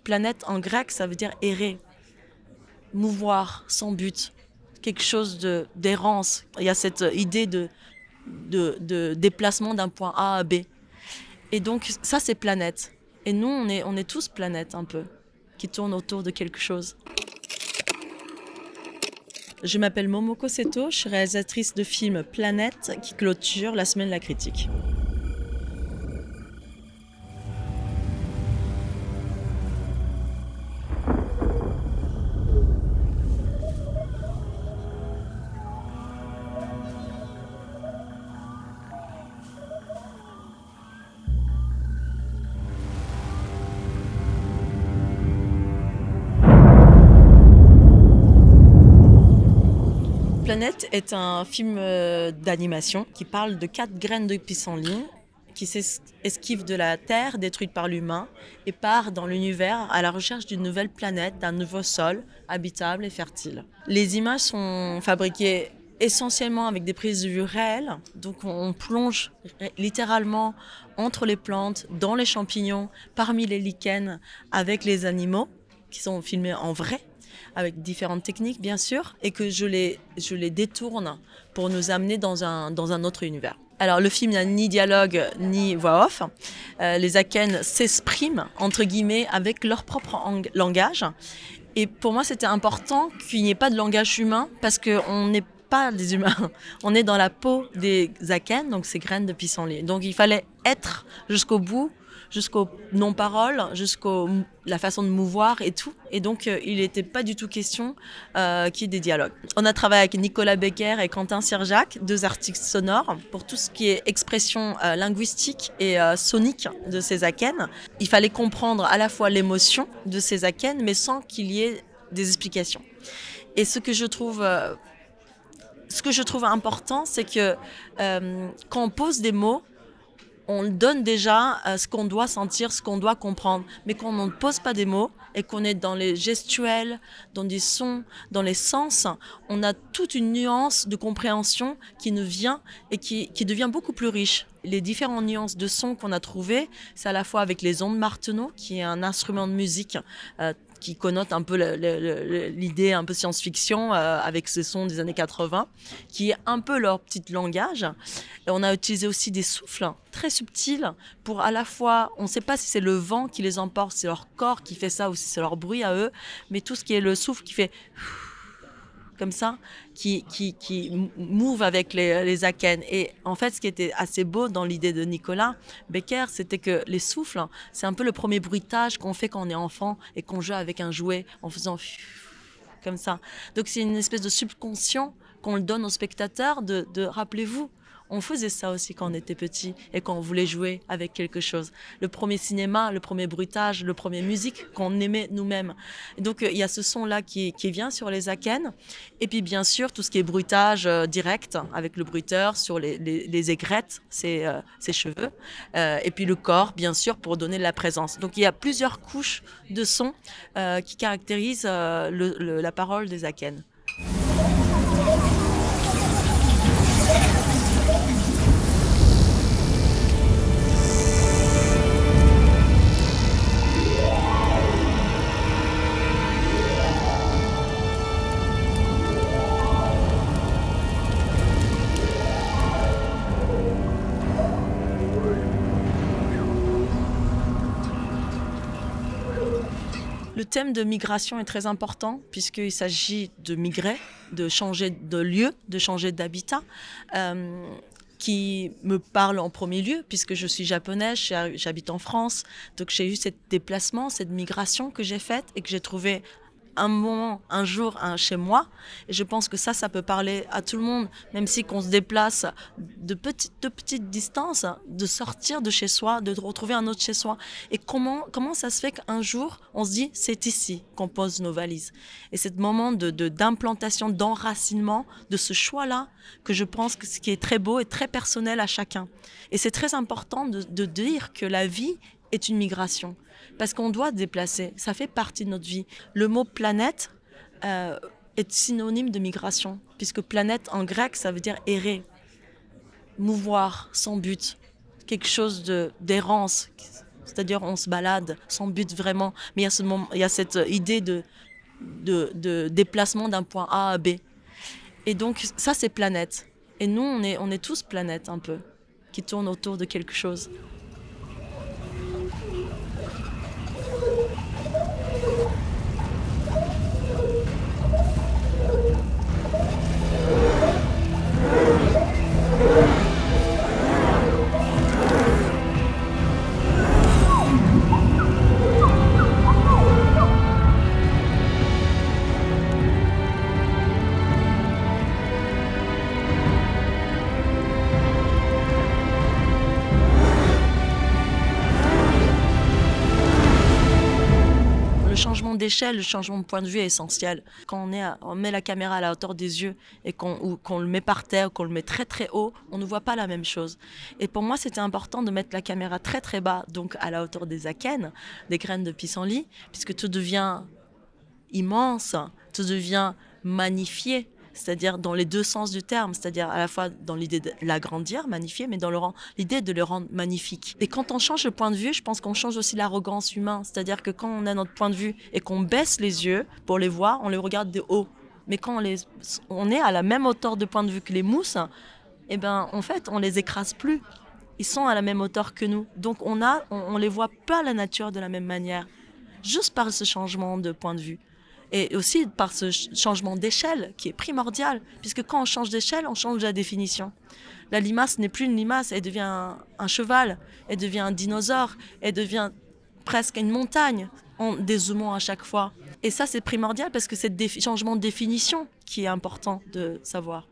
planète en grec, ça veut dire errer, mouvoir, sans but, quelque chose d'errance. Il y a cette idée de déplacement d'un point A à B. Et donc ça, c'est planète. Et nous, on est tous planètes un peu, qui tournent autour de quelque chose. Je m'appelle Momoko Seto, je suis réalisatrice de film Planète qui clôture la semaine de la critique. Planète est un film d'animation qui parle de 4 graines de pissenlit qui s'esquivent de la Terre détruite par l'humain et part dans l'univers à la recherche d'une nouvelle planète, d'un nouveau sol habitable et fertile. Les images sont fabriquées essentiellement avec des prises de vue réelles, donc on plonge littéralement entre les plantes, dans les champignons, parmi les lichens, avec les animaux qui sont filmés en vrai, avec différentes techniques bien sûr, et que je les détourne pour nous amener dans un autre univers. Alors le film n'a ni dialogue ni voix off. Les Akens s'expriment entre guillemets avec leur propre langage. Et pour moi c'était important qu'il n'y ait pas de langage humain parce qu'on n'est pas des humains. On est dans la peau des Akens, donc ces graines de pissenlit. Donc il fallait être jusqu'au bout, jusqu'aux non-paroles, jusqu'à la façon de mouvoir et tout. Et donc, il n'était pas du tout question qu'il y ait des dialogues. On a travaillé avec Nicolas Becker et Quentin Sirjac, 2 artistes sonores, pour tout ce qui est expression linguistique et sonique de ces akens. Il fallait comprendre à la fois l'émotion de ces akens, mais sans qu'il y ait des explications. Et ce que je trouve important, c'est que quand on pose des mots, on donne déjà ce qu'on doit sentir, ce qu'on doit comprendre. Mais quand on ne pose pas des mots et qu'on est dans les gestuels, dans des sons, dans les sens, on a toute une nuance de compréhension qui nous vient et qui devient beaucoup plus riche. Les différentes nuances de sons qu'on a trouvées, c'est à la fois avec les ondes Martenot, qui est un instrument de musique qui connote un peu l'idée un peu science-fiction avec ce son des années 80, qui est un peu leur petit langage. Et on a utilisé aussi des souffles très subtils pour à la fois, on ne sait pas si c'est le vent qui les emporte, c'est leur corps qui fait ça ou si c'est leur bruit à eux, mais tout ce qui est le souffle qui fait comme ça, qui move avec les akens. Et en fait, ce qui était assez beau dans l'idée de Nicolas Becker, c'était que les souffles, c'est un peu le premier bruitage qu'on fait quand on est enfant et qu'on joue avec un jouet en faisant comme ça. Donc c'est une espèce de subconscient qu'on le donne aux spectateurs de rappelez-vous, on faisait ça aussi quand on était petit et quand on voulait jouer avec quelque chose. Le premier cinéma, le premier bruitage, le premier musique qu'on aimait nous-mêmes. Et donc il y a ce son-là qui vient sur les akens. Et puis bien sûr, tout ce qui est bruitage direct avec le bruiteur sur les aigrettes, ses cheveux. Et puis le corps, bien sûr, pour donner de la présence. Donc il y a plusieurs couches de sons qui caractérisent la parole des akens. Le thème de migration est très important puisqu'il s'agit de migrer, de changer de lieu, de changer d'habitat, qui me parle en premier lieu puisque je suis japonaise, j'habite en France, donc j'ai eu ce déplacement, cette migration que j'ai faite et que j'ai trouvé un moment, un jour, chez moi. Et je pense que ça peut parler à tout le monde, même si qu'on se déplace de petites distances, de sortir de chez soi, de retrouver un autre chez soi. Et comment ça se fait qu'un jour, on se dit, c'est ici qu'on pose nos valises. Et ce moment d'implantation, d'enracinement, de ce choix-là, que je pense que ce qui est très beau et très personnel à chacun. Et c'est très important de dire que la vie est une migration. Parce qu'on doit déplacer, ça fait partie de notre vie. Le mot planète est synonyme de migration, puisque planète en grec, ça veut dire errer, mouvoir, sans but, quelque chose d'errance, C'est-à-dire on se balade sans but vraiment, mais il y a cette idée de déplacement d'un point A à B. Et donc ça c'est planète. Et nous on est tous planètes un peu, qui tournent autour de quelque chose. Le changement d'échelle, le changement de point de vue est essentiel. Quand on met la caméra à la hauteur des yeux et qu'on le met par terre, qu'on le met très très haut, on ne voit pas la même chose. Et pour moi, c'était important de mettre la caméra très très bas, donc à la hauteur des akènes, des graines de pissenlit, puisque tout devient immense, tout devient magnifié. C'est-à-dire dans les deux sens du terme, c'est-à-dire à la fois dans l'idée de l'agrandir, magnifier, mais dans l'idée de le rendre magnifique. Et quand on change le point de vue, je pense qu'on change aussi l'arrogance humaine. C'est-à-dire que quand on a notre point de vue et qu'on baisse les yeux pour les voir, on les regarde de haut. Mais quand on est à la même hauteur de point de vue que les mousses, eh ben, en fait, on les écrase plus. Ils sont à la même hauteur que nous. Donc on les voit pas la nature de la même manière. Juste par ce changement de point de vue. Et aussi par ce changement d'échelle qui est primordial, puisque quand on change d'échelle, on change la définition. La limace n'est plus une limace, elle devient un cheval, elle devient un dinosaure, elle devient presque une montagne, en dézoomant à chaque fois. Et ça, c'est primordial parce que c'est le changement de définition qui est important de savoir.